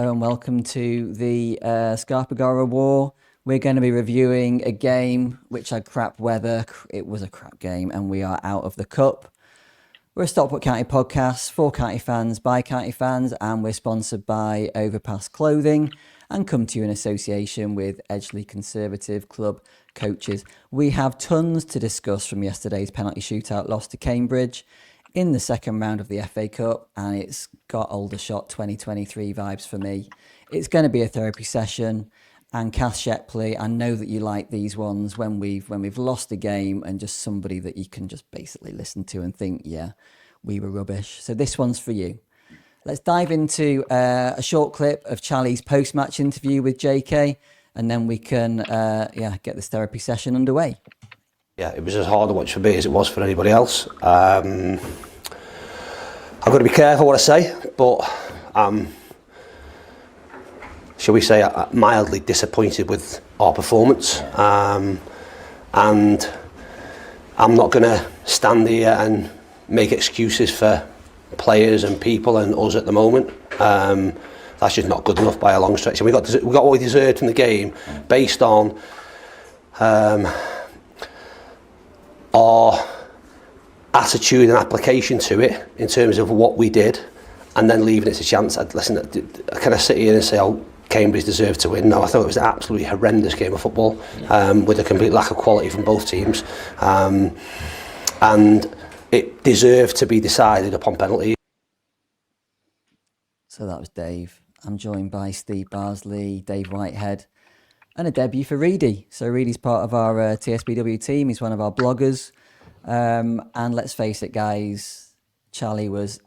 Hello and welcome to the Bergara War. We're going to be reviewing a game which had crap weather. It was a crap game and we are out of the cup. We're a Stockport County podcast for county fans by county fans, and we're sponsored by Overpass Clothing and come to you in association with Edgeley Conservative Club Coaches. We have tons to discuss from yesterday's penalty shootout loss to Cambridge in the second round of the FA Cup, and it's got Aldershot 2023 vibes for me. It's going to be a therapy session, and Cath Shepley, I know that you like these ones when we've lost a game and just somebody that you can just basically listen to and think, yeah, we were rubbish. So this one's for you. Let's dive into a short clip of Charlie's post-match interview with JK, and then we can get this therapy session underway. Yeah, it was as hard to watch for me as it was for anybody else. I've got to be careful what I say, but shall we say, mildly disappointed with our performance. And I'm not going to stand here and make excuses for players and people and us at the moment. That's just not good enough by a long stretch. And we got what we deserved from the game based on our attitude and application to it in terms of what we did, and then leaving it a chance. Can I sit here and say, oh, Cambridge deserved to win? No, I thought it was an absolutely horrendous game of football, with a complete lack of quality from both teams, and it deserved to be decided upon penalties. So that was Dave. I'm joined by Steve Barsley, Dave Whitehead, and a debut for Reidy. So Reidy's part of our TSBW team. He's one of our bloggers. And let's face it, guys, Charlie was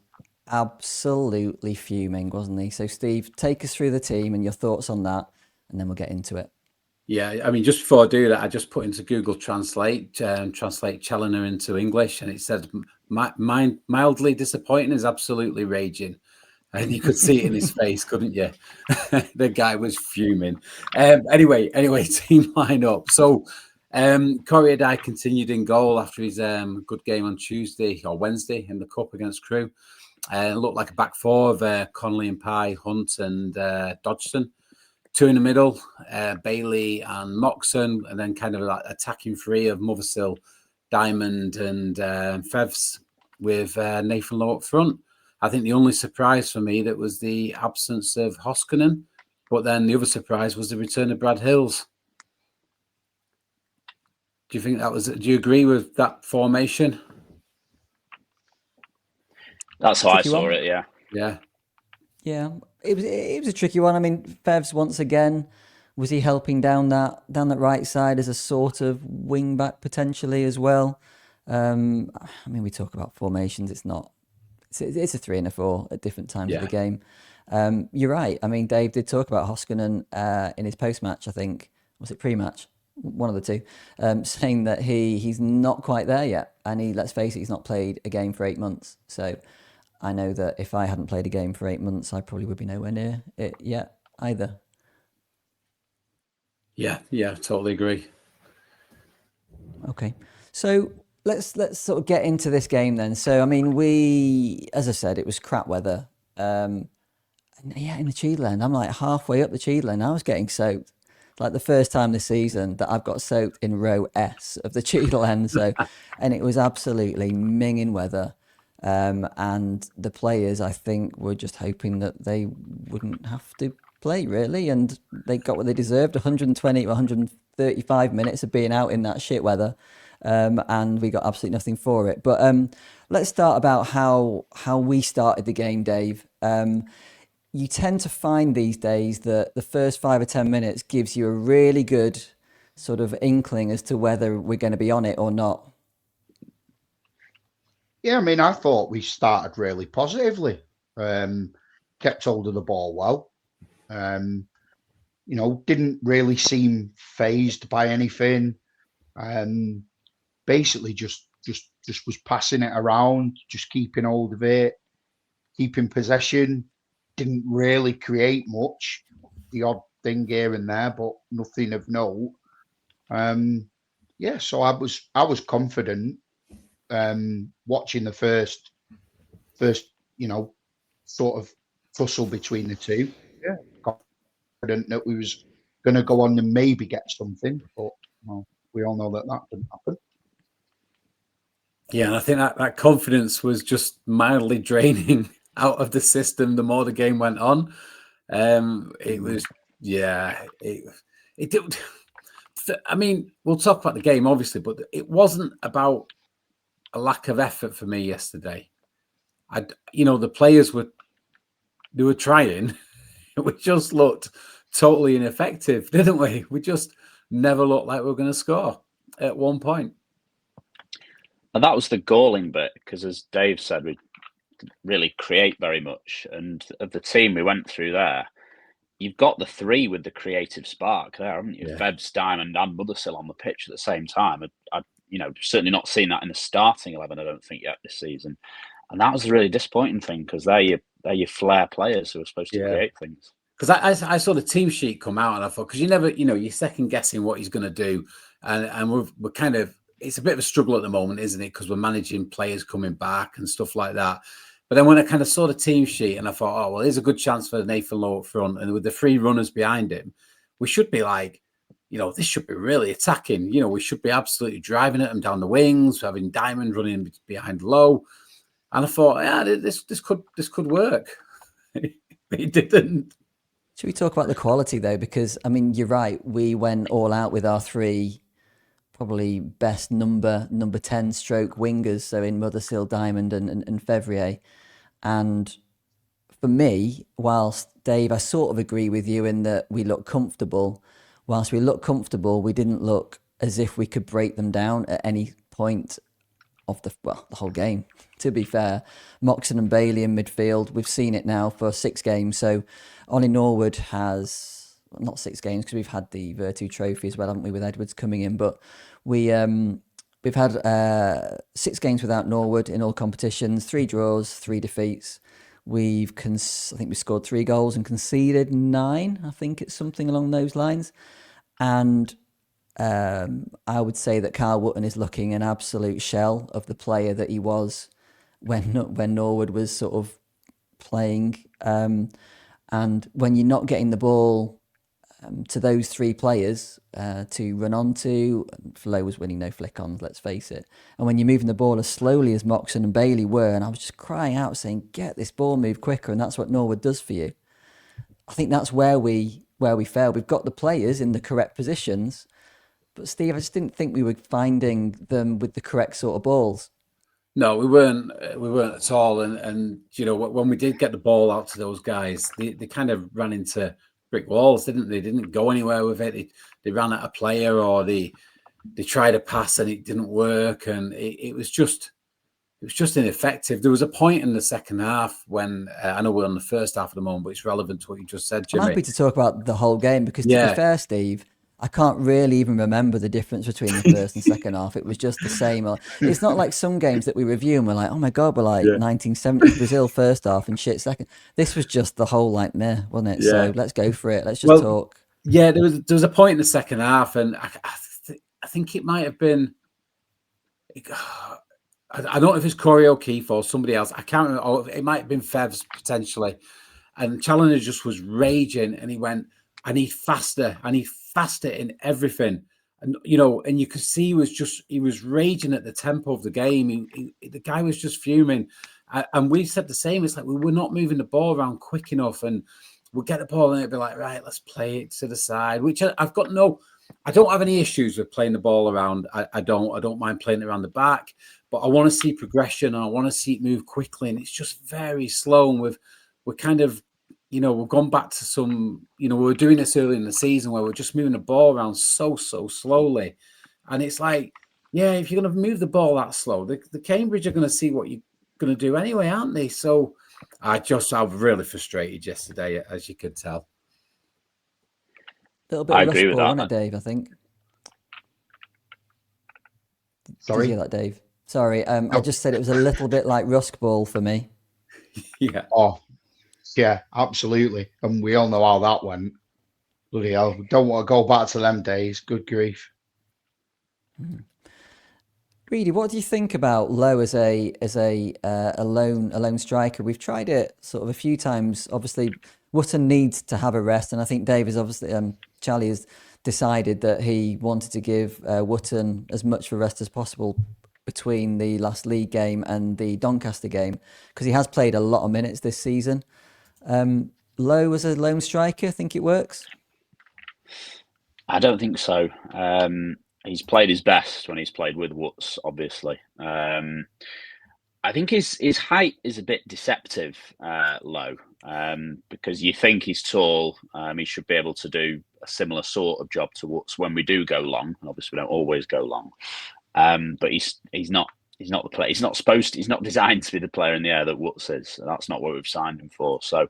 absolutely fuming, wasn't he? So Steve, take us through the team and your thoughts on that, and then we'll get into it. Yeah, I mean, just before I do that, I just put into Google Translate, translate Challoner into English, and it said mildly disappointing is absolutely raging. And you could see it in his face, couldn't you? The guy was fuming. Anyway, team lineup. So Corey Reidy continued in goal after his good game on Tuesday or Wednesday in the Cup against Crewe. It looked like a back four of Connolly and Pye, Hunt and Dodgson. Two in the middle, Bailey and Moxon, and then kind of like attacking three of Mothersill, Diamond and Fevs with Nathan Lowe up front. I think the only surprise for me that was the absence of Hoskonen, but then the other surprise was the return of Brad Hills. Do you think that was? Do you agree with that formation? That's how I saw it. Yeah. Yeah. It was a tricky one. I mean, Fevs once again, was he helping down that right side as a sort of wing back potentially as well? I mean, we talk about formations. It's not. It's a 3 and a 4 at different times of the game. You're right. I mean, Dave did talk about Hoskonen in his post-match, I think. Was it pre-match? One of the two. Saying that he's not quite there yet. And let's face it, he's not played a game for 8 months. So I know that if I hadn't played a game for 8 months, I probably would be nowhere near it yet either. Yeah, totally agree. Okay. So let's sort of get into this game then. So, I mean, as I said, it was crap weather. In the Cheadle end, I'm like halfway up the Cheadle end. I was getting soaked. Like the first time this season that I've got soaked in row S of the Cheadle end. So, and it was absolutely minging weather. And the players, I think, were just hoping that they wouldn't have to play, really. And they got what they deserved, 120 or 135 minutes of being out in that shit weather. And we got absolutely nothing for it. But let's start about how we started the game, Dave. You tend to find these days that the first 5 or 10 minutes gives you a really good sort of inkling as to whether we're going to be on it or not. Yeah, I mean, I thought we started really positively. Kept hold of the ball well. Didn't really seem fazed by anything. Basically just was passing it around, just keeping hold of it, keeping possession. Didn't really create much. The odd thing here and there, but nothing of note. So I was confident. Watching the first, sort of tussle between the two. confident that we was going to go on and maybe get something, but well, we all know that didn't happen. Yeah, and I think that confidence was just mildly draining out of the system the more the game went on. It was, yeah, it did. I mean, we'll talk about the game, obviously, but it wasn't about a lack of effort for me yesterday. The players were trying. We just looked totally ineffective, didn't we? We just never looked like we were going to score at one point. And that was the galling bit, because as Dave said, we didn't really create very much. And of the team we went through there, you've got the three with the creative spark there, haven't you? Yeah. Febs, Diamond and Mothersill on the pitch at the same time. I've certainly not seen that in the starting 11, I don't think, yet this season. And that was a really disappointing thing, because they're your flair players who are supposed to create things. Because I saw the team sheet come out and I thought, because you never, you're second guessing what he's going to do. And we're kind of, it's a bit of a struggle at the moment, isn't it? Because we're managing players coming back and stuff like that. But then when I kind of saw the team sheet and I thought, oh, well, there's a good chance for Nathan Lowe up front. And with the three runners behind him, we should be like, this should be really attacking. We should be absolutely driving at them down the wings, having Diamond running behind Lowe. And I thought, yeah, this could work. It didn't. Should we talk about the quality, though? Because, I mean, you're right. We went all out with our three probably best number 10 stroke wingers, so in Mothersill, Diamond and Fevrier. And for me, whilst Dave, I sort of agree with you in that we look comfortable. Whilst we look comfortable, we didn't look as if we could break them down at any point of the whole game. To be fair, Moxon and Bailey in midfield, we've seen it now for 6 games. So Ollie Norwood has, not 6 games because we've had the Virtu Trophy as well, haven't we, with Edwards coming in. But we've had 6 games without Norwood in all competitions, 3 draws, 3 defeats. I think we scored 3 goals and conceded 9. I think it's something along those lines. And I would say that Carl Wootton is looking an absolute shell of the player that he was when Norwood was sort of playing. And when you're not getting the ball to those 3 players to run onto, Flo was winning no flick-ons, let's face it. And when you're moving the ball as slowly as Moxon and Bailey were, and I was just crying out saying, get this ball moved quicker, and that's what Norwood does for you. I think that's where we failed. We've got the players in the correct positions, but Steve, I just didn't think we were finding them with the correct sort of balls. No, we weren't at all. And when we did get the ball out to those guys, they kind of ran into brick walls, didn't they? They didn't go anywhere with it. They ran at a player, or they tried a pass and it didn't work, and it was just ineffective. There was a point in the second half when I know we're on the first half at the moment, but it's relevant to what you just said, Jimmy. I'm happy to talk about the whole game because, to be fair, Steve, I can't really even remember the difference between the first and second half. It was just the same. It's not like some games that we review and we're like, oh my God, we're like 1970s Brazil first half and shit second. This was just the whole like meh, wasn't it? Yeah. So let's go for it. Let's just talk. Yeah, there was a point in the second half, and I think it might have been, I don't know if it's Corey O'Keefe or somebody else. I can't remember. Or it might have been Fevs potentially. And Challoner just was raging, and he went, I need faster in everything. And and you could see he was raging at the tempo of the game. The guy was just fuming. And we said the same. It's like we were not moving the ball around quick enough, and we'll get the ball and it'd be like, right, let's play it to the side, which I don't have any issues with playing the ball around. I don't mind playing it around the back, but I want to see progression and I want to see it move quickly. And it's just very slow. And we're kind of, we've gone back to some, we were doing this early in the season where we're just moving the ball around so slowly. And it's like, yeah, if you're going to move the ball that slow, the Cambridge are going to see what you're going to do anyway, aren't they? So I was really frustrated yesterday, as you could tell. A little bit of rush ball, wasn't it, Dave, I think? Sorry? Did you hear that, Dave? Sorry, I just said it was a little bit like rusk ball for me. Yeah. Oh, yeah, absolutely. And we all know how that went. Bloody hell. Don't want to go back to them days. Good grief. Reidy, what do you think about Lowe as a lone striker? We've tried it sort of a few times. Obviously, Wootton needs to have a rest, and I think Dave is obviously Charlie has decided that he wanted to give Wootton as much of a rest as possible between the last league game and the Doncaster game because he has played a lot of minutes this season. Lowe as a lone striker, think it works? I don't think so. He's played his best when he's played with Woods, obviously. I think his height is a bit deceptive, Low, because you think he's tall. He should be able to do a similar sort of job to Woods when we do go long. And obviously, we don't always go long. But he's not the player. He's not designed to be the player in the air that Woods is. That's not what we've signed him for. So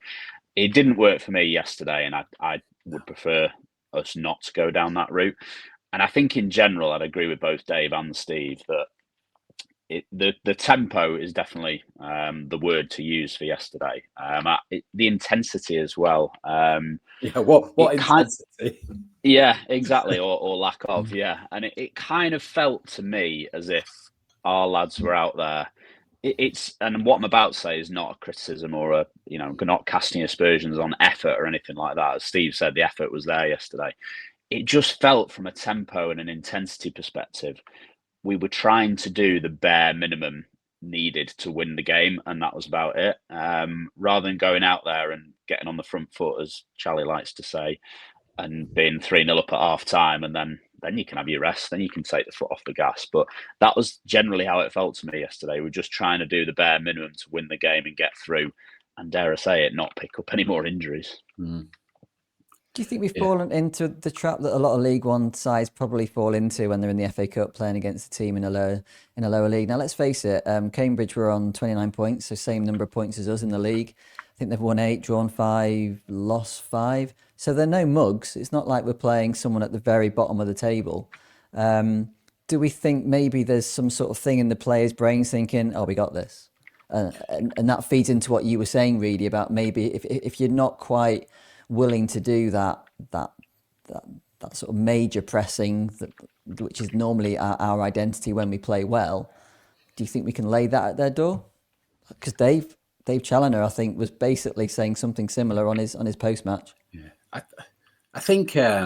it didn't work for me yesterday, and I would prefer us not to go down that route. And I think in general, I'd agree with both Dave and Steve that the tempo is definitely the word to use for yesterday. The intensity as well. What intensity? Yeah, exactly, or lack of. Yeah, and it kind of felt to me as if our lads were out there. And what I'm about to say is not a criticism or not casting aspersions on effort or anything like that. As Steve said, the effort was there yesterday. It just felt from a tempo and an intensity perspective, we were trying to do the bare minimum needed to win the game, and that was about it. Rather than going out there and getting on the front foot, as Charlie likes to say, and being 3-0 up at half time, and then you can have your rest, then you can take the foot off the gas. But that was generally how it felt to me yesterday. We were just trying to do the bare minimum to win the game and get through, and dare I say it, not pick up any more injuries. Do you think we've fallen into the trap that a lot of League One sides probably fall into when they're in the FA Cup playing against a team in a lower league? Now, let's face it, Cambridge were on 29 points, so same number of points as us in the league. I think they've won 8, drawn 5, lost 5. So they're no mugs. It's not like we're playing someone at the very bottom of the table. Do we think maybe there's some sort of thing in the players' brains thinking, "Oh, we got this," and that feeds into what you were saying, Reidy, about maybe if you're not quite willing to do that sort of major pressing, which is normally our identity when we play well. Do you think we can lay that at their door? Because Dave Challoner, I think, was basically saying something similar on his post match. Yeah, I think I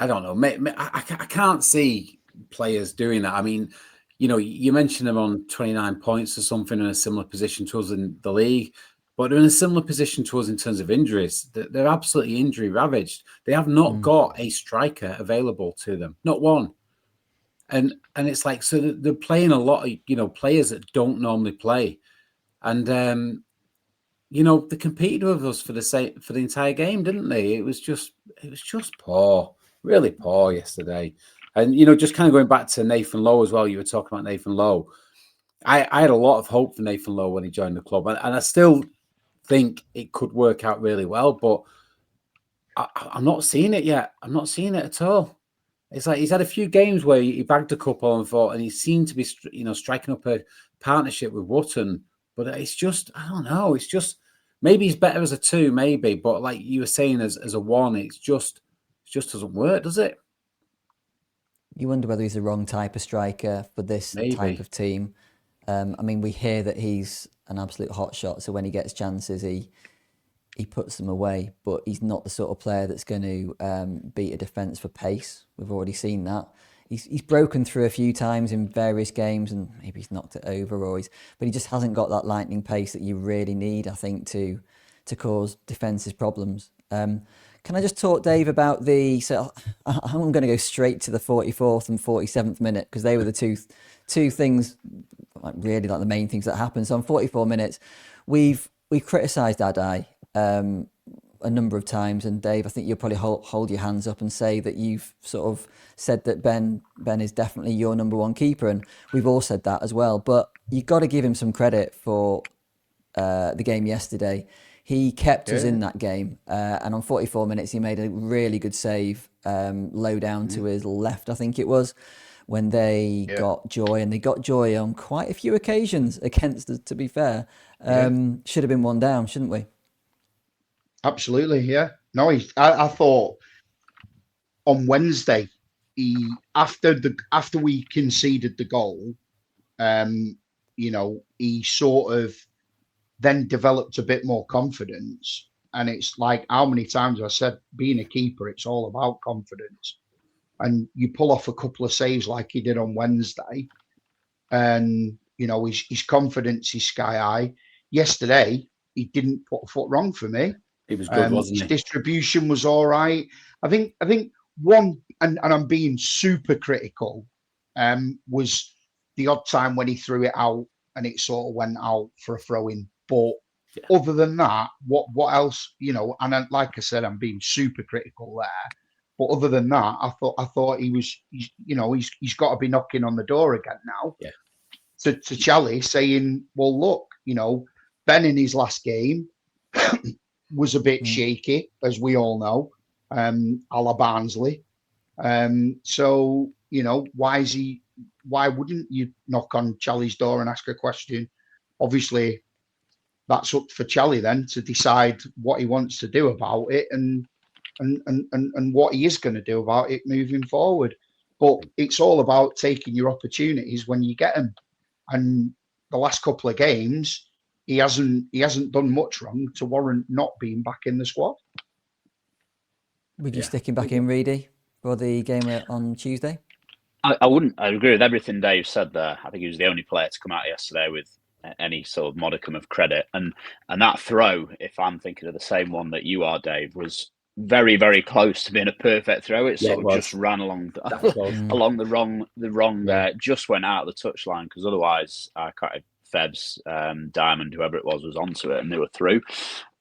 don't know. I can't see players doing that. I mean, you mentioned them on 29 points or something in a similar position to us in the league. But they're in a similar position to us in terms of injuries. They're absolutely injury ravaged. They have not got a striker available to them, not one. And it's like, so they're playing a lot of players that don't normally play, and they competed with us for the entire game, didn't they? It was just poor, really poor yesterday. And just kind of going back to Nathan Lowe as well. You were talking about Nathan Lowe. I had a lot of hope for Nathan Lowe when he joined the club, and I still think it could work out really well, but I'm not seeing it yet. I'm not seeing it at all. It's like he's had a few games where he bagged a couple and he seemed to be, striking up a partnership with Wootton, but it's just, I don't know. It's just, maybe he's better as a 2, maybe, but like you were saying, as a 1, it just doesn't work, does it? You wonder whether he's the wrong type of striker for this type of team. I mean, we hear that he's an absolute hot shot, so when he gets chances, he puts them away. But he's not the sort of player that's going to beat a defence for pace. We've already seen that. He's broken through a few times in various games, and maybe he's knocked it over, but he just hasn't got that lightning pace that you really need, I think, to cause defences problems. Can I just talk, Dave, about so I'm going to go straight to the 44th and 47th minute because they were the two things, really like the main things that happened. So on 44 minutes, we've criticised Adai a number of times, and Dave, I think you'll probably hold your hands up and say that you've sort of said that Ben is definitely your number 1 keeper, and we've all said that as well. But you've got to give him some credit for the game yesterday. He kept us in that game, and on 44 minutes, he made a really good save low down to his left, I think it was, when they got Joy, and they got Joy on quite a few occasions against us, to be fair. Should have been 1 down, shouldn't we? Absolutely, yeah. No, I thought on Wednesday, after we conceded the goal, he sort of then developed a bit more confidence. And it's like, how many times I said, being a keeper, it's all about confidence. And you pull off a couple of saves like he did on Wednesday, and his confidence is sky high. Yesterday, he didn't put a foot wrong for me. He was good, wasn't His he? distribution was all right. I think one, and I'm being super critical, was the odd time when he threw it out and it sort of went out for a throw in. But other than that, what else? And like I said, I'm being super critical there. But other than that, I thought he's got to be knocking on the door again now. Yeah. To Charlie saying, well, look, Ben in his last game was a bit shaky, as we all know, a la Barnsley. So, why wouldn't you knock on Charlie's door and ask a question? Obviously, that's up for Charlie then to decide what he wants to do about it and what he is going to do about it moving forward. But it's all about taking your opportunities when you get them. And the last couple of games, he hasn't done much wrong to warrant not being back in the squad. Would you stick him back in, Reidy, for the game on Tuesday? I wouldn't. I agree with everything Dave said there. I think he was the only player to come out yesterday with any sort of modicum of credit. And that throw, if I'm thinking of the same one that you are, Dave, was very, very close to being a perfect throw. It sort of just ran along the wrong just went out of the touchline, because otherwise Feb's Diamond, whoever it was onto it and they were through.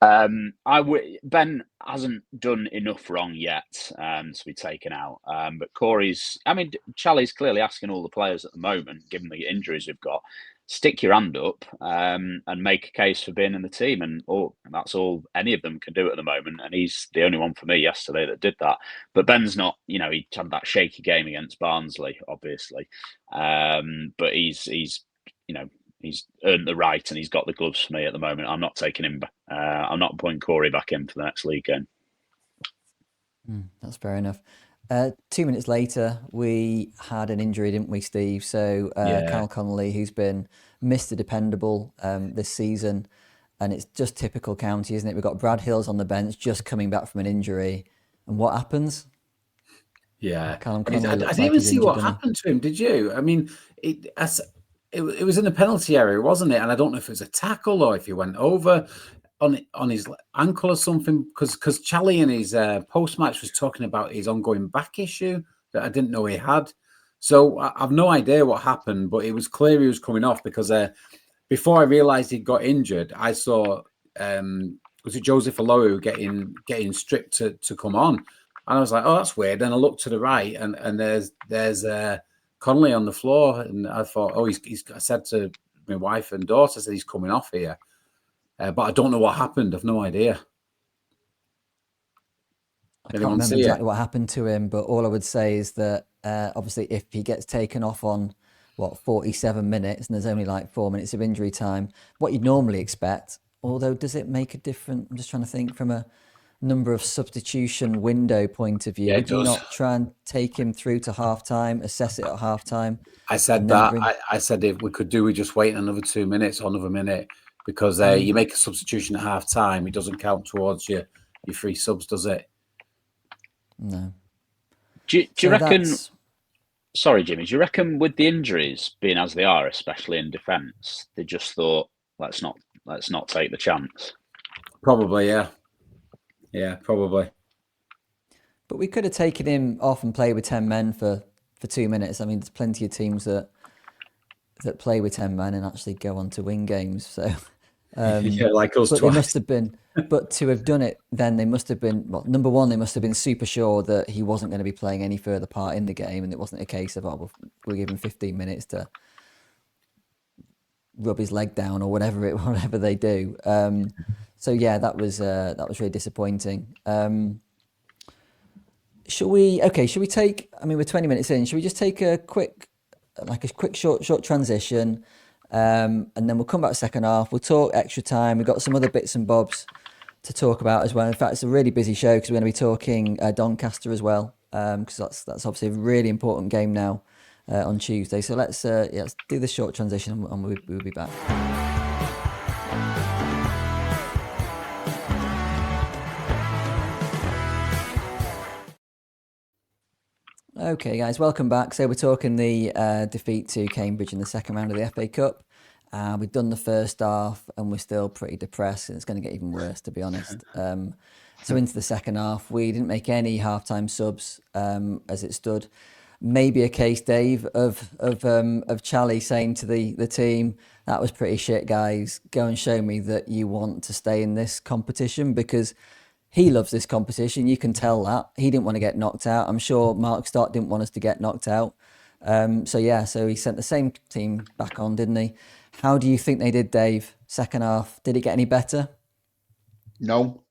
Ben hasn't done enough wrong yet to be taken out. But Charlie's clearly asking all the players at the moment, given the injuries we've got, stick your hand up and make a case for being in the team. And that's all any of them can do at the moment. And he's the only one for me yesterday that did that. But Ben's not, he had that shaky game against Barnsley, obviously. But he's earned the right and he's got the gloves for me at the moment. I'm not taking him back. I'm not putting Corey back in for the next league game. That's fair enough. 2 minutes later, we had an injury, didn't we, Steve? So Kyle Connolly, who's been Mr. Dependable this season, and it's just typical County, isn't it? We've got Brad Hills on the bench, just coming back from an injury. And what happens? Yeah. Callum Connolly I didn't even see what happened to him, did you? I mean, it was in the penalty area, wasn't it? And I don't know if it was a tackle or if he went over on his ankle or something, because Charlie in his post-match was talking about his ongoing back issue that I didn't know he had. So I've no idea what happened, but it was clear he was coming off, because before I realised he'd got injured, I saw was it Joseph Alowu getting stripped to come on, and I was like, oh, that's weird. And I looked to the right, and there's Connolly on the floor, and I thought, oh, I said to my wife and daughter, I said he's coming off here. But I don't know what happened. I've no idea. I can't remember exactly what happened to him, but all I would say is that obviously if he gets taken off on 47 minutes and there's only like 4 minutes of injury time, what you'd normally expect, although does it make a difference? I'm just trying to think from a number of substitution window point of view. Yeah, would you not try and take him through to half time, assess it at half time? I said that. I said if we could do, we just wait another 2 minutes or another minute, because you make a substitution at half time, it doesn't count towards your free subs, does it? No. Do you reckon? Sorry, Jimmy. Do you reckon with the injuries being as they are, especially in defence, they just thought, let's not take the chance? Probably, yeah. Yeah, probably. But we could have taken him off and played with 10 men for 2 minutes. I mean, there's plenty of teams that play with 10 men and actually go on to win games. So like us but twice. They must have been. But to have done it, then they must have been. Well, number one, they must have been super sure that he wasn't going to be playing any further part in the game, and it wasn't a case of we'll give him 15 minutes to rub his leg down or whatever they do. So yeah, that was really disappointing. Should we take? I mean, we're 20 minutes in. Should we just take a quick short transition? And then we'll come back second half. We'll talk extra time. We've got some other bits and bobs to talk about as well. In fact, it's a really busy show because we're going to be talking Doncaster as well, because that's obviously a really important game now on Tuesday. So let's do this short transition and we'll be back. Okay, guys, welcome back. So we're talking the defeat to Cambridge in the second round of the FA Cup. We've done the first half and we're still pretty depressed, and it's going to get even worse, to be honest. So into the second half, we didn't make any halftime subs as it stood. Maybe a case, Dave, of Charlie saying to the team, "That was pretty shit, guys. Go and show me that you want to stay in this competition," because he loves this competition. You can tell that. He didn't want to get knocked out. I'm sure Mark Stott didn't want us to get knocked out. So he sent the same team back on, didn't he? How do you think they did, Dave? Second half, did it get any better? No.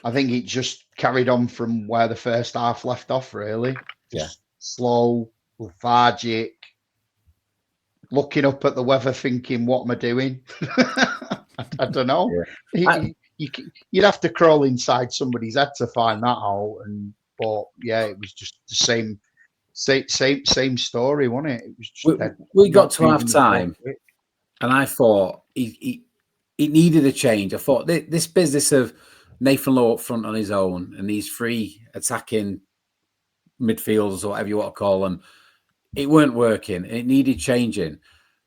I think it just carried on from where the first half left off, really. Just slow, lethargic, looking up at the weather thinking, what am I doing? I don't know. Yeah. You'd have to crawl inside somebody's head to find that out. But it was just the same story, wasn't it? It was just we got to half time, and I thought it needed a change. I thought this business of Nathan Lowe up front on his own and these three attacking midfielders or whatever you want to call them, it weren't working. It needed changing.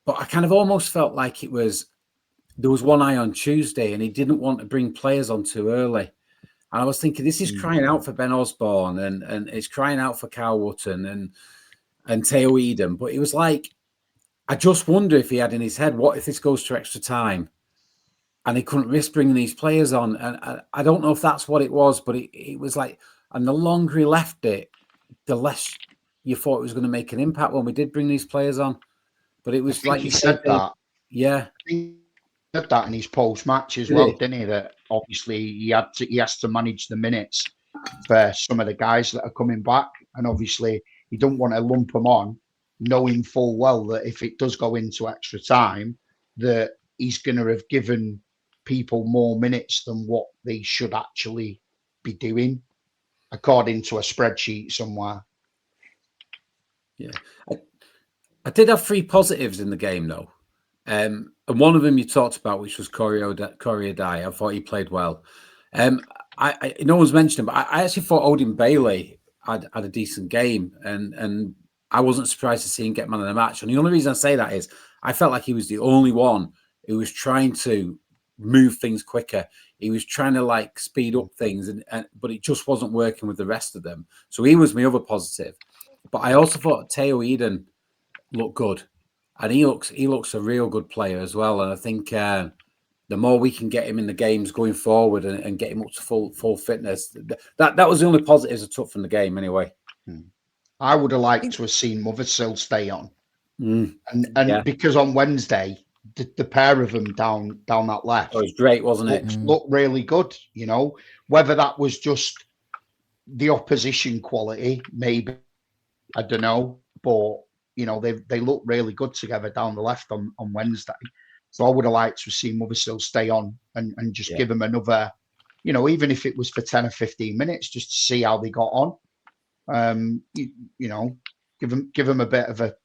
But I kind of almost felt like there was one eye on Tuesday and he didn't want to bring players on too early. And I was thinking, this is crying out for Ben Osborne and it's crying out for Carl Wootton and Theo Eden. But it was like, I just wonder if he had in his head, what if this goes to extra time? And he couldn't risk bringing these players on. And I don't know if that's what it was, but it was like, and the longer he left it, the less you thought it was going to make an impact when we did bring these players on. But it was like he said that. Yeah. He said that in his post-match as well, didn't he? That obviously he has to manage the minutes for some of the guys that are coming back. And obviously he don't want to lump them on, knowing full well that if it does go into extra time, that he's going to have given people more minutes than what they should actually be doing, according to a spreadsheet somewhere. Yeah. I did have 3 positives in the game, though. And one of them you talked about, which was Corey Dye. I thought he played well. No one's mentioned him, but I actually thought Odin Bailey had a decent game. And I wasn't surprised to see him get man of the match. And the only reason I say that is I felt like he was the only one who was trying to move things quicker. He was trying to speed up things, but it just wasn't working with the rest of them. So he was my other positive. But I also thought Theo Eden looked good, and he looks a real good player as well. And I think the more we can get him in the games going forward and get him up to full fitness, that was the only positives I took from the game anyway. I would have liked to have seen Mothersill stay on, and because on Wednesday the pair of them down that left, it was great, wasn't it? Looked really good. Whether that was just the opposition quality, maybe, I don't know, but they look really good together down the left on Wednesday. So I would have liked to see Mothersill stay on and just give them another, even if it was for 10 or 15 minutes, just to see how they got on. Give them a bit of a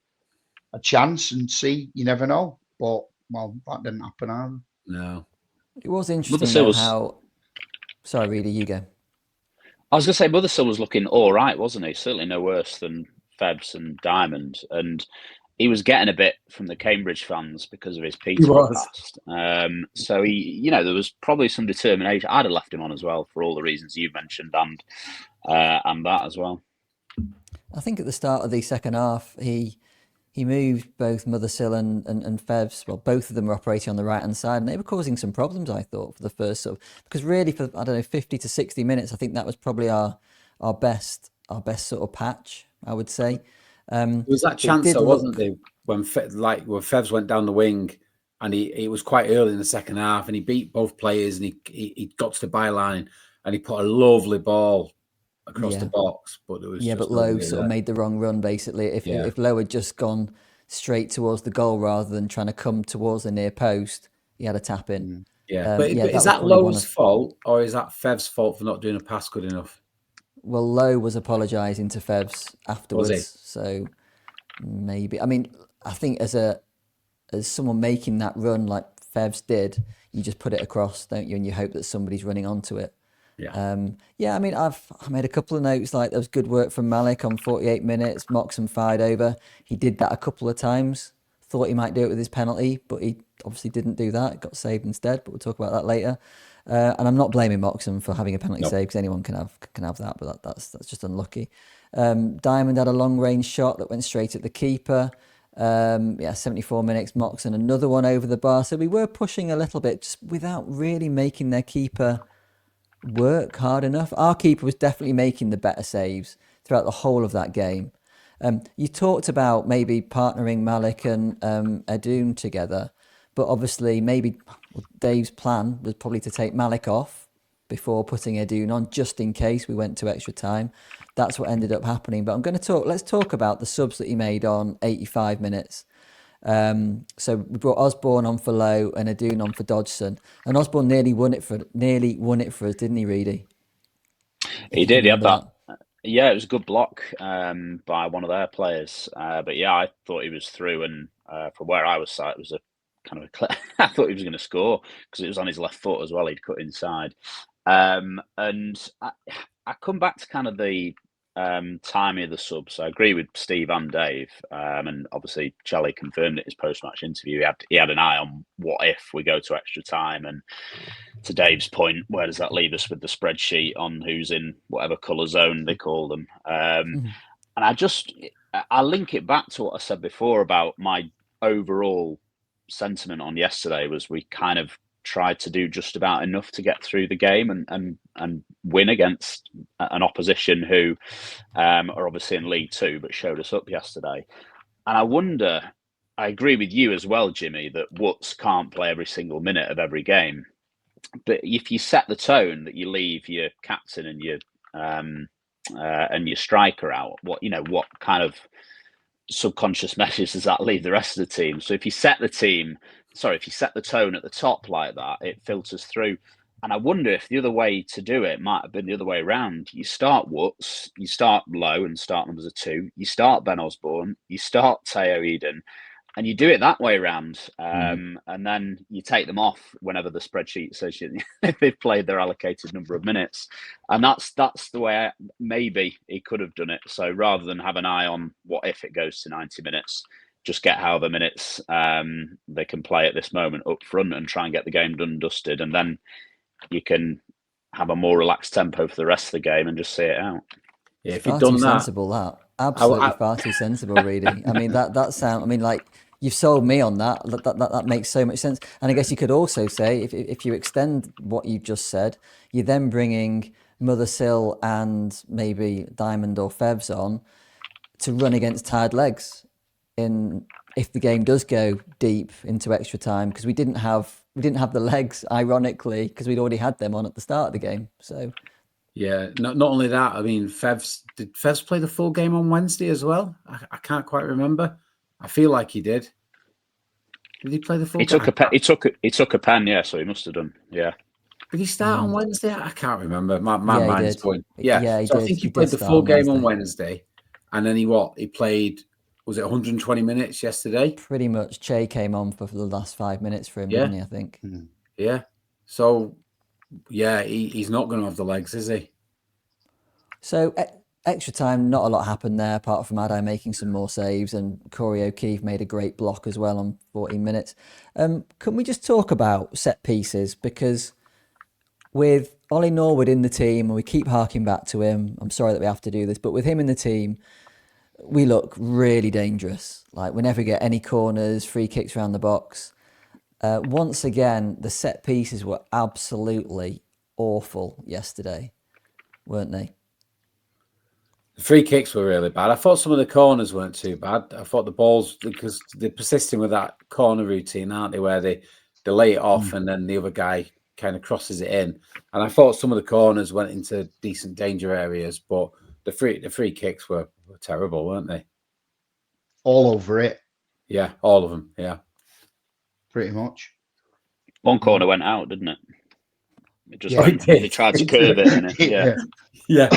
chance and see. You never know, but that didn't happen either. No, it was interesting how. Sorry, Reidy, you go. I was going to say Mothersill was looking all right, wasn't he? Certainly no worse than Febs and Diamond, and he was getting a bit from the Cambridge fans because of his Peterborough past. So there was probably some determination. I'd have left him on as well for all the reasons you've mentioned, and that as well. I think at the start of the second half, he moved both Mothersill and Febs. Well, both of them were operating on the right hand side, and they were causing some problems, I thought, for the first because really for 50 to 60 minutes, I think that was probably our best sort of patch, I would say. There was that chance, though, wasn't there, when Febs went down the wing, and he was quite early in the second half, and he beat both players, and he got to the byline, and he put a lovely ball across the box, but it was but Lowe sort of made the wrong run basically. If Lowe had just gone straight towards the goal rather than trying to come towards the near post, he had a tap in. But is that Lowe's fault, or is that Fev's fault for not doing a pass good enough? Well, Lowe was apologising to Fevs afterwards, so maybe. I mean, I think as someone making that run like Fevs did, you just put it across, don't you? And you hope that somebody's running onto it. Yeah. I mean, I made a couple of notes. Like there was good work from Malik on 48 minutes. Moxham fired over. He did that a couple of times. Thought he might do it with his penalty, but he obviously didn't do that. Got saved instead. But we'll talk about that later. And I'm not blaming Moxham for having a penalty save, because anyone can have that, but that's just unlucky. Diamond had a long range shot that went straight at the keeper. 74 minutes. Moxham another one over the bar. So we were pushing a little bit, just without really making their keeper work hard enough. Our keeper was definitely making the better saves throughout the whole of that game. You talked about maybe partnering Malik and Adoon together, but obviously maybe Dave's plan was probably to take Malik off before putting Adoon on, just in case we went to extra time. That's what ended up happening. But let's talk about the subs that he made on 85 minutes. So we brought Osborne on for Lowe and Adoon on for Dodgson, and Osborne nearly won it for us, didn't he, Reidy? He did. He had that. Yeah, it was a good block by one of their players. But yeah, I thought he was through, and from where I was sat, it was a kind of I thought he was going to score because it was on his left foot as well. He'd cut inside, and I come back to kind of the timing of the subs. I agree with Steve and Dave, and obviously Charlie confirmed it in his post-match interview. He had an eye on what if we go to extra time, and to Dave's point, where does that leave us with the spreadsheet on who's in whatever colour zone they call them? And I link it back to what I said before about my overall sentiment on yesterday was we kind of tried to do just about enough to get through the game and win against an opposition who are obviously in League Two but showed us up yesterday. And I agree with you as well, Jimmy, that Woods can't play every single minute of every game. But if you set the tone that you leave your captain and your striker out, what kind of subconscious message does that leave the rest of the team? So if you set the tone at the top like that, it filters through. And I wonder if the other way to do it might have been the other way around. You start Woods, you start Lowe and start them as a 2, you start Ben Osborne, you start Teo Eden, and you do it that way around. And then you take them off whenever the spreadsheet says they've played their allocated number of minutes. And that's the way maybe he could have done it. So rather than have an eye on what if it goes to 90 minutes, just get however minutes they can play at this moment up front and try and get the game done and dusted. And then you can have a more relaxed tempo for the rest of the game and just see it out. Yeah, if you'd done that. Sensible, that. Absolutely far too sensible, really. I mean, that sound. I mean, like, you've sold me on that. That makes so much sense. And I guess you could also say, if you extend what you just said, you're then bringing Mothersill and maybe Diamond or Fevs on to run against tired legs if the game does go deep into extra time, because we didn't have the legs, ironically, because we'd already had them on at the start of the game. So. Yeah, not only that, I mean, did Fevs play the full game on Wednesday as well? I can't quite remember. I feel like he did. Did he play the full game? He took a pen, yeah, so he must have done, yeah. Did he start on Wednesday? I can't remember. My mind's going. Yeah, he so did. I think he played the full game on Wednesday, and then he played, was it 120 minutes yesterday? Pretty much. Che came on for the last 5 minutes for him, didn't he, I think? Yeah. So, yeah, he's not going to have the legs, is he? So, extra time, not a lot happened there, apart from Adai making some more saves, and Corey O'Keefe made a great block as well on 14 minutes. Can we just talk about set pieces? Because with Ollie Norwood in the team, and we keep harking back to him, I'm sorry that we have to do this, but with him in the team, we look really dangerous. Like, we never get any corners, free kicks around the box. Once again, the set pieces were absolutely awful yesterday, weren't they? The free kicks were really bad. I thought some of the corners weren't too bad. I thought the balls, because they're persisting with that corner routine, aren't they, where they lay it off and then the other guy kind of crosses it in. And I thought some of the corners went into decent danger areas, but the free kicks were terrible, weren't they? All over it. Yeah, all of them, yeah. Pretty much. One corner went out, didn't it? It just he tried to curve it, didn't it? Yeah.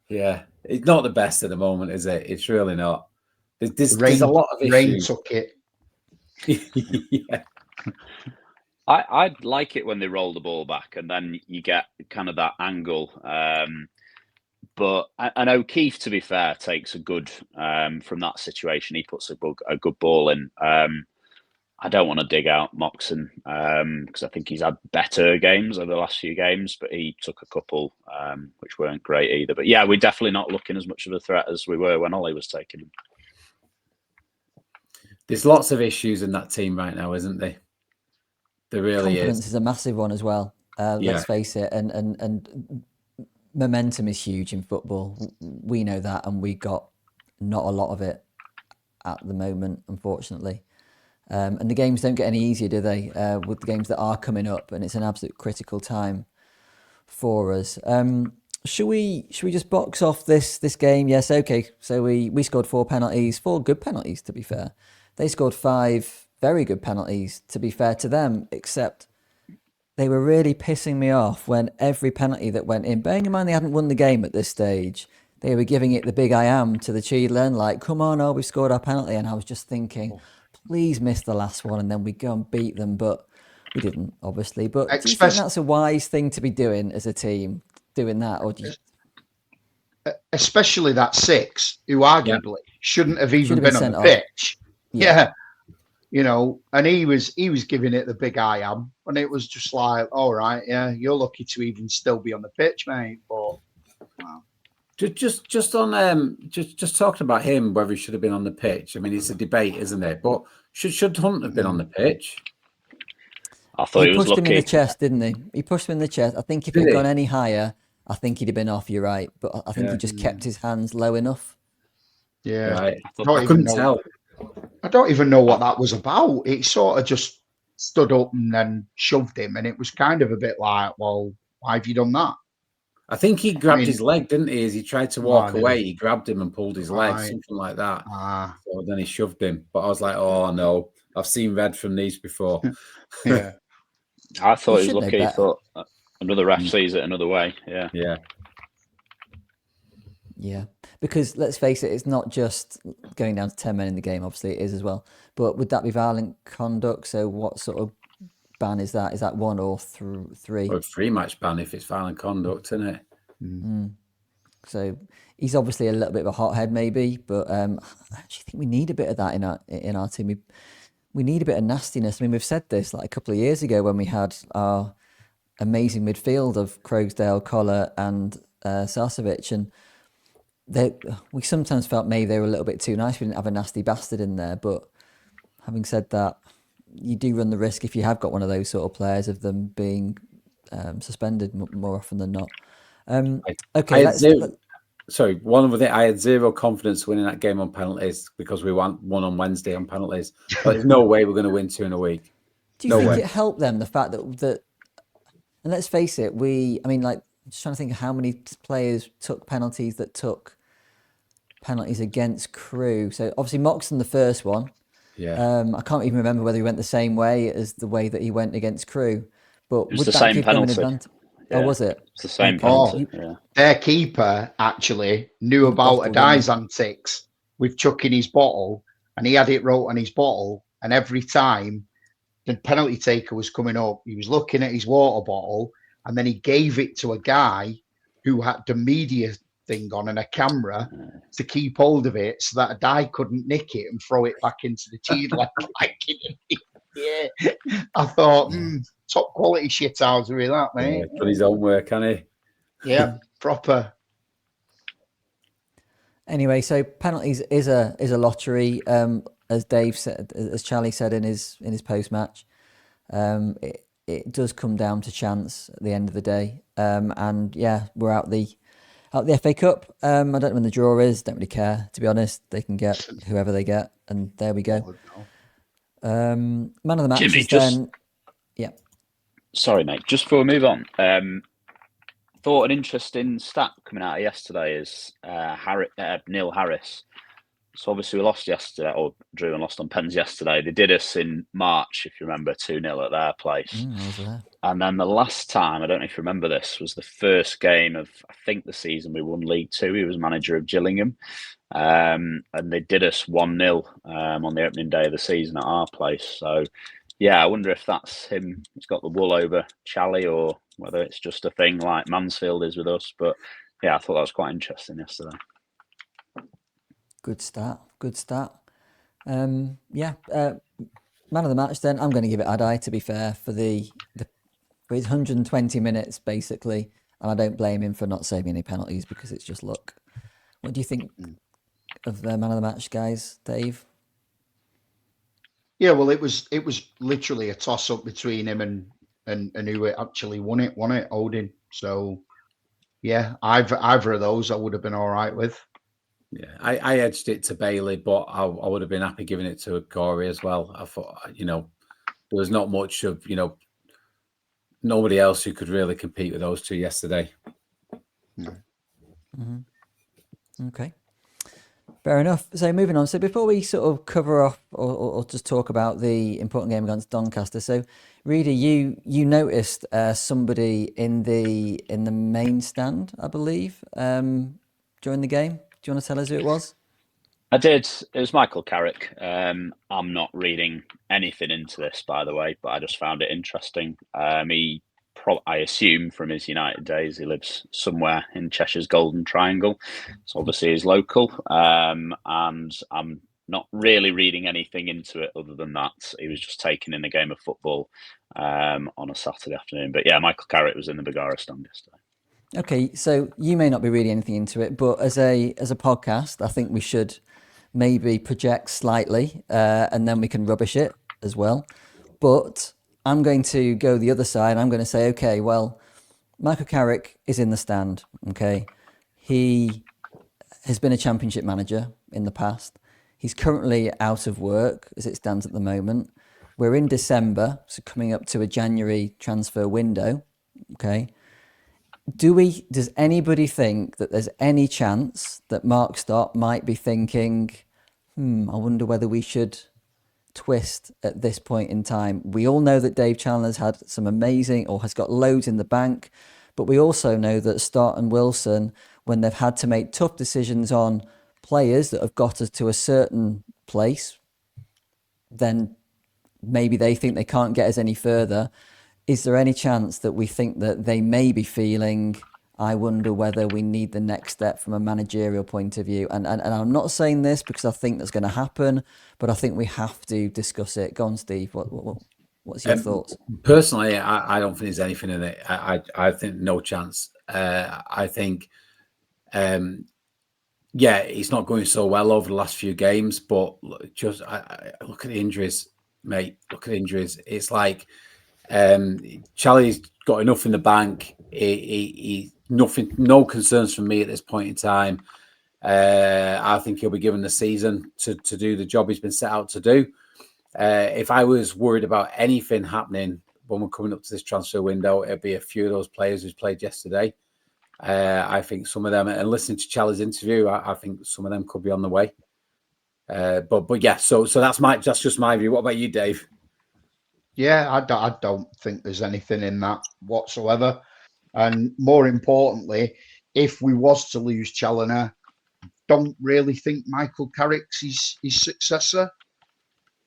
Yeah. It's not the best at the moment, is it? It's really not. There's a lot of Rain issues. took it. Yeah. I like it when they roll the ball back and then you get kind of that angle. But I know Keith, to be fair, takes a good from that situation. He puts a good ball in. I don't want to dig out Moxon because I think he's had better games over the last few games, but he took a couple which weren't great either. But yeah, we're definitely not looking as much of a threat as we were when Ollie was taking them. There's lots of issues in that team right now, isn't there? There really Confidence is a massive one as well. Let's face it, and momentum is huge in football. We know that, and we got not a lot of it at the moment, unfortunately. And the games don't get any easier, do they? With the games that are coming up, and it's an absolute critical time for us. Should we just box off this game? Yes, okay. So we scored 4 penalties, 4 good penalties to be fair. They scored 5 very good penalties to be fair to them, except they were really pissing me off when every penalty that went in, bearing in mind they hadn't won the game at this stage, they were giving it the big I am to the Cheadland, like, come on, oh, we scored our penalty. And I was just thinking, please miss the last one and then we go and beat them. But we didn't, obviously. But do you think that's a wise thing to be doing as a team, doing that? Or do you... Especially that 6, who arguably shouldn't have even been on the pitch. Yeah. You know, and he was giving it the big I am, and it was just like, all right, yeah, you're lucky to even still be on the pitch, mate. But wow. Just on just talking about him, whether he should have been on the pitch. I mean, it's a debate, isn't it? But should Hunt have been on the pitch? I thought he was pushed him in the lucky. chest, didn't he? He pushed him in the chest. I think if he'd gone any higher, I think he'd have been off. You're right, but I think he just kept his hands low enough. Yeah, right. I couldn't tell. I don't even know what that was about. It sort of just stood up and then shoved him, and it was kind of a bit like, well, why have you done that? I think he grabbed his leg, didn't he? As he tried to walk away, he grabbed him and pulled his leg, something like that. So then he shoved him. But I was like, oh no, I've seen red from these before. Yeah. I thought he was lucky. He thought another ref sees it another way. Yeah. Yeah. Yeah. Because let's face it, it's not just going down to 10 men in the game. Obviously, it is as well. But would that be violent conduct? So what sort of ban is that? Is that 1 or 3? Or a 3-match ban if it's violent conduct, isn't it? So he's obviously a little bit of a hothead, maybe. But I actually think we need a bit of that in our team. We need a bit of nastiness. I mean, we've said this like a couple of years ago when we had our amazing midfield of Crogsdale, Collar, and Sarcevic, and we sometimes felt maybe they were a little bit too nice. We didn't have a nasty bastard in there. But having said that, you do run the risk if you have got one of those sort of players of them being suspended more often than not. Okay, sorry, one other thing. I had zero confidence winning that game on penalties because we won on Wednesday on penalties. But there's no way we're going to win 2 in a week. Do you think it helped them, the fact that and let's face it, just trying to think of how many players took penalties that took penalties against Crewe. So obviously Moxon, the first one. Yeah. I can't even remember whether he went the same way as the way that he went against Crewe. But it was the same penalty. Yeah. Oh, was it? It's the same penalty. Their keeper actually knew about Adai's antics with chucking his bottle, and he had it wrote on his bottle. And every time the penalty taker was coming up, he was looking at his water bottle, and then he gave it to a guy who had the media thing on and a camera to keep hold of it so that Adai couldn't nick it and throw it back into the Cheadland. Yeah, I thought, top quality shithousery that, mate. Done his own work, hasn't he? Yeah, proper. Anyway, so penalties is a lottery, as Dave said, as Charlie said in his post match. It does come down to chance at the end of the day, and yeah, we're out the FA Cup. I don't know when the draw is. Don't really care, to be honest. They can get whoever they get, and there we go. Man of the match Jimmy, is then. Yeah. Sorry, mate. Just before we move on, thought an interesting stat coming out of yesterday is Neil Harris. So obviously we lost yesterday, or drew and lost on pens yesterday. They did us in March, if you remember, 2-0 at their place. I was there. And then the last time, I don't know if you remember this, was the first game of, I think, the season we won League Two. He was manager of Gillingham. And they did us 1-0 on the opening day of the season at our place. So, yeah, I wonder if that's him. He's got the wool over Charlie, or whether it's just a thing like Mansfield is with us. But, yeah, I thought that was quite interesting yesterday. Good start. Man of the match then, I'm going to give it Adai, to be fair, for for his 120 minutes, basically. And I don't blame him for not saving any penalties, because it's just luck. What do you think of the man of the match, guys? Dave? Yeah, well, it was literally a toss-up between him and who actually won it, Odin. So, yeah, either of those I would have been all right with. Yeah, I edged it to Bailey, but I would have been happy giving it to Corey as well. I thought, there was not much of, nobody else who could really compete with those two yesterday. No. Mm-hmm. Okay. Fair enough. So moving on. So before we sort of cover off or just talk about the important game against Doncaster, so Reidy, you noticed somebody in the main stand, I believe, during the game. Do you want to tell us who it was? I did. It was Michael Carrick. I'm not reading anything into this, by the way, but I just found it interesting. I assume from his United days, he lives somewhere in Cheshire's Golden Triangle. So obviously he's local. And I'm not really reading anything into it other than that he was just taken in a game of football on a Saturday afternoon. But yeah, Michael Carrick was in the Bergara stand yesterday. Okay, so you may not be reading anything into it, but as a podcast, I think we should maybe project slightly, and then we can rubbish it as well. But I'm going to go the other side. I'm going to say, okay, well, Michael Carrick is in the stand. Okay, he has been a championship manager in the past. He's currently out of work as it stands at the moment. We're in December, so coming up to a January transfer window. Okay. Does anybody think that there's any chance that Mark Stott might be thinking, I wonder whether we should twist at this point in time? We all know that Dave Chandler's had some amazing, or has got loads in the bank, but we also know that Stott and Wilson, when they've had to make tough decisions on players that have got us to a certain place, then maybe they think they can't get us any further. Is there any chance that we think that they may be feeling, I wonder whether we need the next step from a managerial point of view? And I'm not saying this because I think that's going to happen, but I think we have to discuss it. Go on, Steve. What's your thoughts? Personally, I don't think there's anything in it. I think no chance. I think, it's not going so well over the last few games, but just I look at the injuries, mate. Look at the injuries. It's like, Charlie's got enough in the bank. He nothing, no concerns from me at this point in time. I think he'll be given the season to do the job he's been set out to do. If I was worried about anything happening when we're coming up to this transfer window, it'd be a few of those players who's played yesterday. I think some of them, and listening to Charlie's interview, I think some of them could be on the way. But yeah, so that's just my view. What about you, Dave? Yeah, I don't think there's anything in that whatsoever. And more importantly, if we was to lose Challoner, don't really think Michael Carrick's his successor.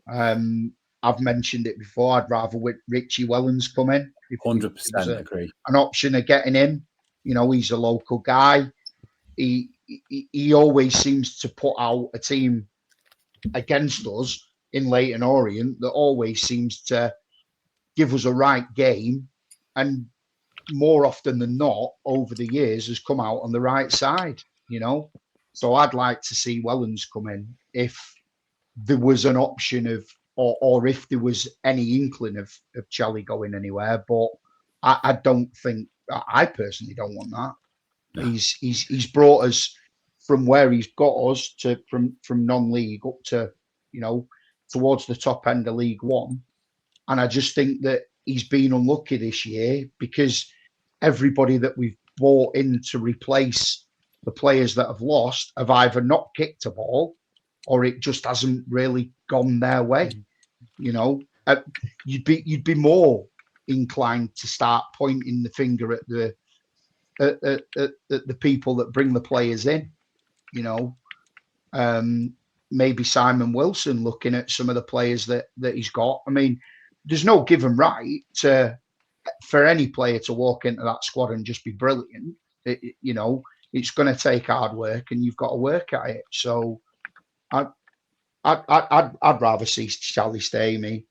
I've mentioned it before. I'd rather Richie Wellens come in. 100% agree. An option of getting him. He's a local guy. He always seems to put out a team against us in Leyton Orient that always seems to give us a right game, and more often than not over the years has come out on the right side, So I'd like to see Wellens come in if there was an option of, or if there was any inkling of Charlie going anywhere. But I don't think, I personally don't want that. No. He's brought us from where he's got us to from non-league up to, towards the top end of League One. And I just think that he's been unlucky this year because everybody that we've brought in to replace the players that have lost have either not kicked a ball or it just hasn't really gone their way. You'd be more inclined to start pointing the finger at the people that bring the players in. You know, maybe Simon Wilson looking at some of the players that he's got. I mean, there's no given right for any player to walk into that squad and just be brilliant. You know, it's going to take hard work, and you've got to work at it. So, I'd rather see Charlie stay. Me,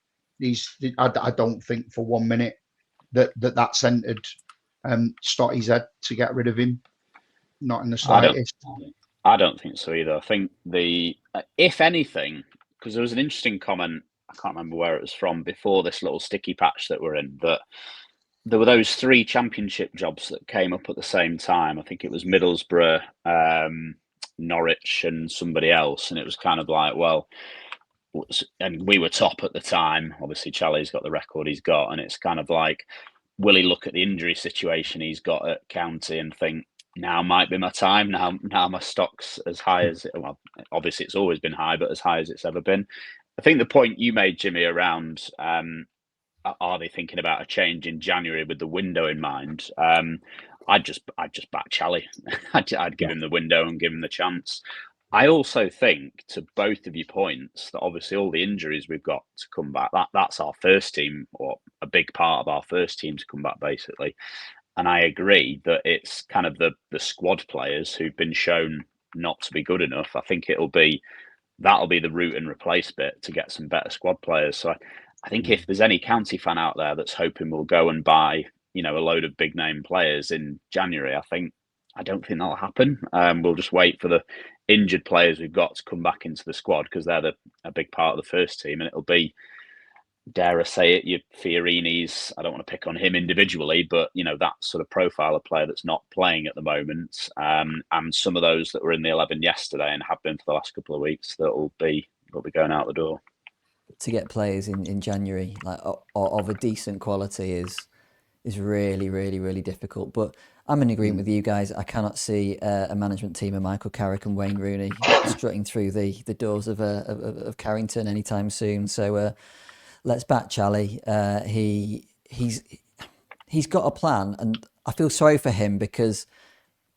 I don't think for 1 minute that's entered Stotty's head to get rid of him. Not in the slightest. I don't think so either. I think if anything, because there was an interesting comment, I can't remember where it was from, before this little sticky patch that we're in, that there were those 3 championship jobs that came up at the same time. I think it was Middlesbrough, Norwich and somebody else. And it was kind of like, well, and we were top at the time. Obviously, Charlie's got the record he's got. And it's kind of like, will he look at the injury situation he's got at County and think, now might be my time. Now my stock's as high as, well, obviously it's always been high, but as high as it's ever been. I think the point you made, Jimmy, around are they thinking about a change in January with the window in mind? I'd just back Charlie. I'd give him the window and give him the chance. I also think, to both of your points, that obviously all the injuries we've got to come back, that's our first team, or a big part of our first team to come back, basically. And I agree that it's kind of the squad players who've been shown not to be good enough. I think that'll be the root and replace bit to get some better squad players. So I think if there's any County fan out there that's hoping we'll go and buy, a load of big name players in January, I don't think that'll happen. We'll just wait for the injured players we've got to come back into the squad, because they're a big part of the first team, and it'll be, dare I say it, your Fiorini's. I don't want to pick on him individually, but that sort of profile of player that's not playing at the moment, and some of those that were in the 11 yesterday and have been for the last couple of weeks, that'll be going out the door. To get players in January of a decent quality is really, really, really difficult. But I'm in agreement with you guys. I cannot see a management team of Michael Carrick and Wayne Rooney strutting through the doors of Carrington anytime soon. So let's back Charlie. He's got a plan, and I feel sorry for him because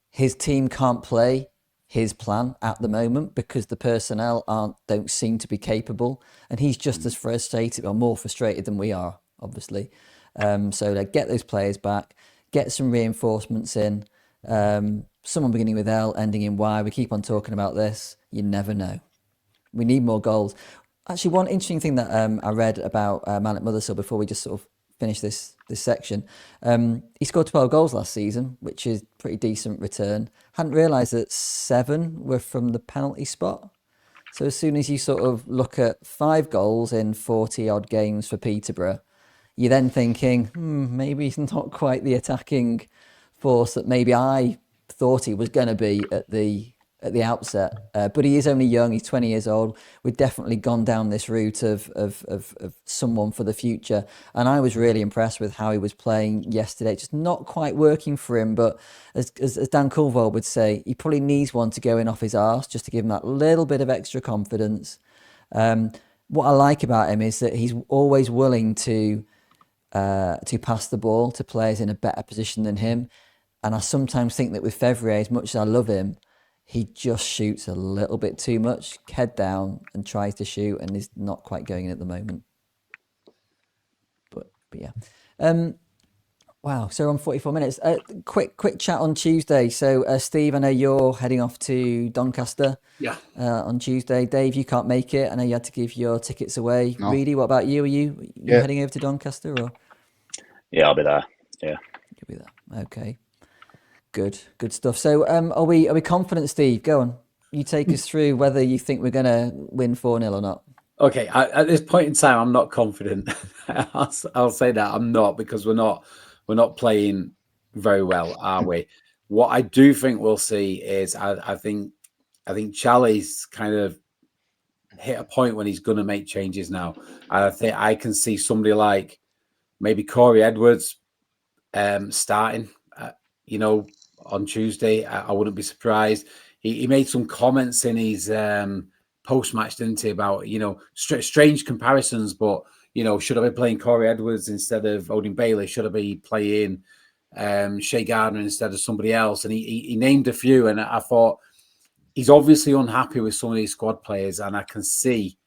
his team can't play his plan at the moment because the personnel don't seem to be capable, and he's just as frustrated or more frustrated than we are, obviously. So get those players back, get some reinforcements in, someone beginning with L, ending in Y. We keep on talking about this. You never know. We need more goals. Actually, one interesting thing that I read about Malik Mothersill before we just sort of finish this section, he scored 12 goals last season, which is pretty decent return. Hadn't realised that 7 were from the penalty spot. So as soon as you sort of look at 5 goals in 40 odd games for Peterborough, you're then thinking, maybe he's not quite the attacking force that maybe I thought he was going to be at the outset. But he is only young. He's 20 years old. We've definitely gone down this route of someone for the future. And I was really impressed with how he was playing yesterday. Just not quite working for him. But as Dan Coolvold would say, he probably needs one to go in off his arse just to give him that little bit of extra confidence. What I like about him is that he's always willing to pass the ball to players in a better position than him. And I sometimes think that with Fevrier, as much as I love him, he just shoots a little bit too much, head down, and tries to shoot, and is not quite going in at the moment. But yeah. Wow, so we're on 44 minutes. Quick chat on Tuesday. So, Steve, I know you're heading off to Doncaster on Tuesday. Dave, you can't make it. I know you had to give your tickets away. No. Reidy, what about you? Are you heading over to Doncaster? Or? Yeah, I'll be there. Yeah. You'll be there. Okay. Good stuff. So are we confident, Steve? Go on. You take us through whether you think we're going to win 4-0 or not. Okay, at this point in time, I'm not confident. I'll say that I'm not, because we're not playing very well, are we? What I do think we'll see is I think Charlie's kind of hit a point when he's going to make changes now. I think I can see somebody like maybe Corey Edwards starting, on Tuesday. I wouldn't be surprised. He made some comments in his post-match, didn't he, about, strange comparisons, but should I be playing Corey Edwards instead of Odin Bailey? Should I be playing Shea Gardner instead of somebody else? And he named a few, and I thought he's obviously unhappy with some of these squad players, and I can see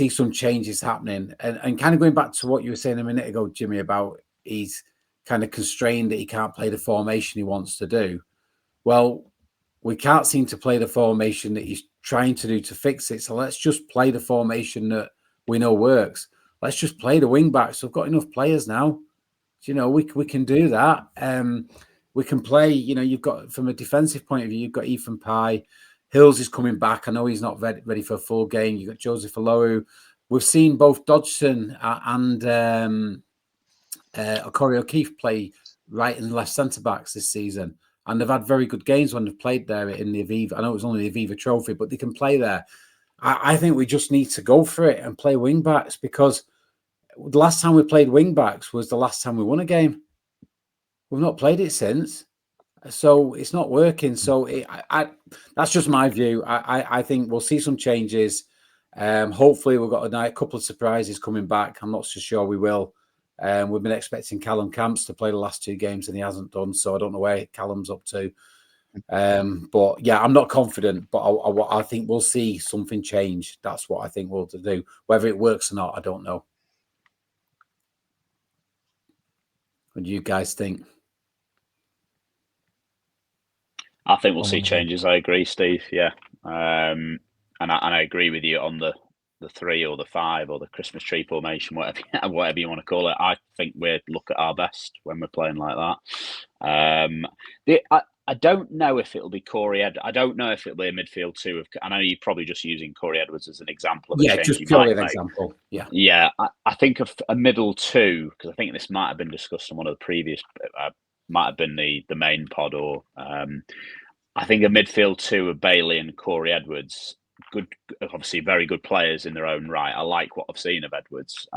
some changes happening. And kind of going back to what you were saying a minute ago, Jimmy, about he's kind of constrained that he can't play the formation he wants to do. Well, we can't seem to play the formation that he's trying to do to fix it. So let's just play the formation that we know works. Let's just play the wing backs. We've got enough players now. We can do that. We can play, you've got, from a defensive point of view, you've got Ethan Pye. Hills is coming back. I know he's not ready for a full game. You've got Joseph Alowu. We've seen both Dodgson and Corey O'Keefe play right and left centre-backs this season. And they've had very good games when they've played there in the Aviva. I know it was only the Aviva Trophy, but they can play there. I think we just need to go for it and play wing-backs, because the last time we played wing-backs was the last time we won a game. We've not played it since. So it's not working. So that's just my view. I think we'll see some changes. Hopefully we've got a couple of surprises coming back. I'm not so sure we will. We've been expecting Callum Camps to play the last 2 games and he hasn't done. So I don't know where Callum's up to. But yeah, I'm not confident, but I think we'll see something change. That's what I think we'll do. Whether it works or not, I don't know. What do you guys think? I think we'll see changes. I agree, Steve. Yeah, and I agree with you on the 3 or the 5 or the Christmas tree formation, whatever you want to call it. I think we look at our best when we're playing like that. I don't know if it'll be Corey Edwards. I don't know if it'll be a midfield 2. I know you're probably just using Corey Edwards as an example of a change. Just purely an example. Yeah. I think of a middle 2, because I think this might have been discussed on one of the previous. Might have been the main pod, or I think a midfield 2 of Bailey and Corey Edwards. Good, obviously very good players in their own right. I like what I've seen of Edwards.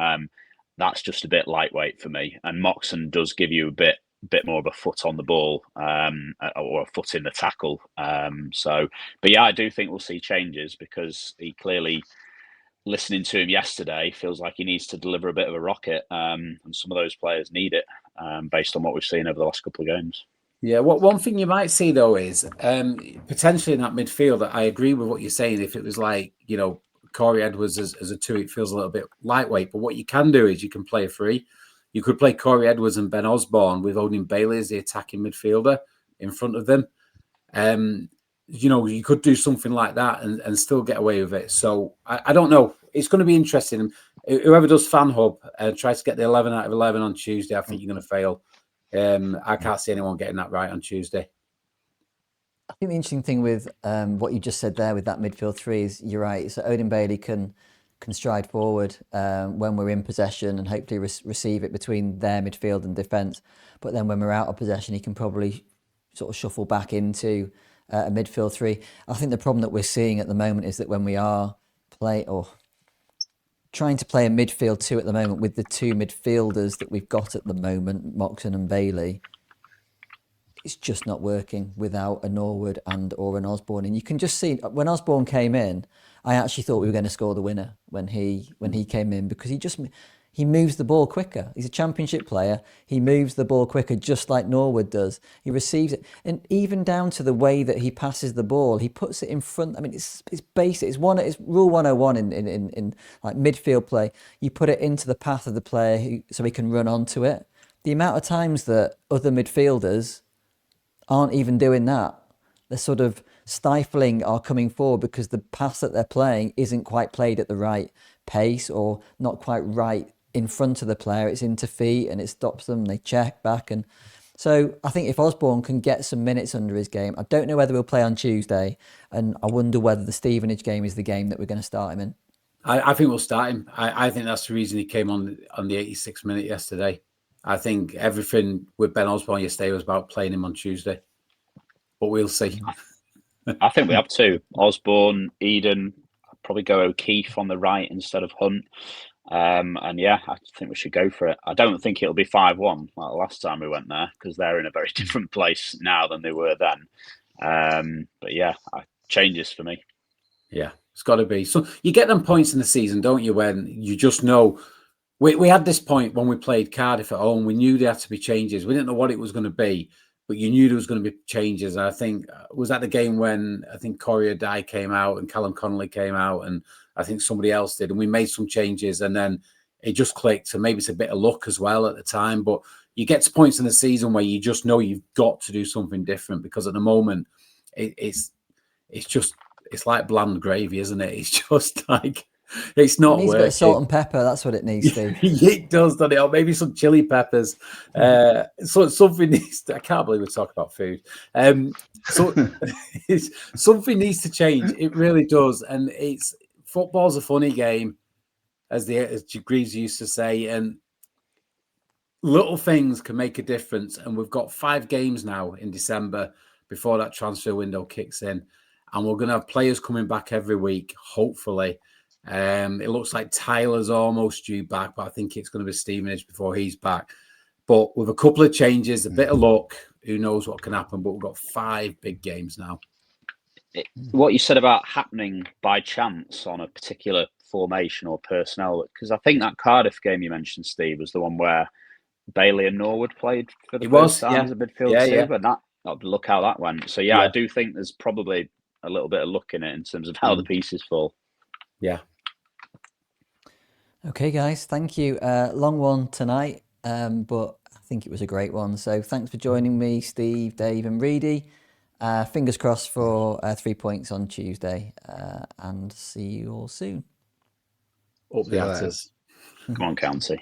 That's just a bit lightweight for me. And Moxon does give you a bit more of a foot on the ball, or a foot in the tackle. But yeah, I do think we'll see changes, because he clearly, listening to him yesterday, feels like he needs to deliver a bit of a rocket, and some of those players need it, based on what we've seen over the last couple of games. Yeah, one thing you might see though is potentially in that midfield. I agree with what you're saying. If it was like, Corey Edwards as a 2, it feels a little bit lightweight. But what you can do is you can play a 3. You could play Corey Edwards and Ben Osborne with Odin Bailey as the attacking midfielder in front of them. You could do something like that and still get away with it. So I don't know. It's going to be interesting. Whoever does Fan Hub tries to get the 11 out of 11 on Tuesday, I think you're going to fail. I can't see anyone getting that right on Tuesday. I think the interesting thing with what you just said there with that midfield 3 is you're right. So Odin Bailey can stride forward when we're in possession and hopefully receive it between their midfield and defence. But then when we're out of possession, he can probably sort of shuffle back into a midfield 3. I think the problem that we're seeing at the moment is that when we are trying to play a midfield 2 at the moment with the 2 midfielders that we've got at the moment, Moxon and Bailey, it's just not working without a Norwood or an Osborne. And you can just see when Osborne came in, I actually thought we were going to score the winner when he came in, because he moves the ball quicker. He's a championship player. He moves the ball quicker, just like Norwood does. He receives it, and even down to the way that he passes the ball, he puts it in front. I mean, it's basic. It's rule 101 in like midfield play. You put it into the path of the player so he can run onto it. The amount of times that other midfielders aren't even doing that, they're sort of stifling our coming forward because the pass that they're playing isn't quite played at the right pace or not quite right in front of the player. It's into feet and it stops them. They check back. And so I think if Osborne can get some minutes under his game, I don't know whether he'll play on Tuesday, and I wonder whether the Stevenage game is the game that we're going to start him in. I think we'll start him. I think that's the reason he came on the 86th minute yesterday. I think everything with Ben Osborne yesterday was about playing him on Tuesday, but we'll see. I think we have to. Osborne, Eden, probably go O'Keefe on the right instead of Hunt. And yeah, I think we should go for it. I don't think it'll be 5-1 like the last time we went there, because they're in a very different place now than they were then. But yeah, changes for me. Yeah, It's got to be. So you get them points in the season, don't you? When you just know. We had this point when we played Cardiff at home. We knew there had to be changes. We didn't know what it was going to be, but you knew there was going to be changes. And I think was that the game when I think Corey Dye came out and Callum Connolly came out, and I think somebody else did, and we made some changes, and then it just clicked. And maybe it's a bit of luck as well at the time, but you get to points in the season where you just know you've got to do something different, because at the moment it's like bland gravy, isn't it? It's just like. It's not. It needs working. a bit of salt and pepper. That's what it needs, Steve. It does, doesn't it? Or maybe some chili peppers. So something needs. I can't believe we talk about food. So something needs to change. It really does. And football's a funny game, as Greaves used to say. And little things can make a difference. And we've got 5 games now in December before that transfer window kicks in, and we're going to have players coming back every week, hopefully. It looks like Tyler's almost due back, but I think it's going to be Stevenage before he's back. But with a couple of changes, a bit of luck, who knows what can happen, but we've got 5 big games now. What you said about happening by chance on a particular formation or personnel, because I think that Cardiff game you mentioned, Steve, was the one where Bailey and Norwood played for the first time as a midfield two, and look how that went. So I do think there's probably a little bit of luck in it in terms of how the pieces fall. Yeah. Okay, guys, thank you. Long one tonight, but I think it was a great one. So thanks for joining me, Steve, Dave and Reidy. Fingers crossed for 3 points on Tuesday, and see you all soon. Up the Hatters. Come on, County.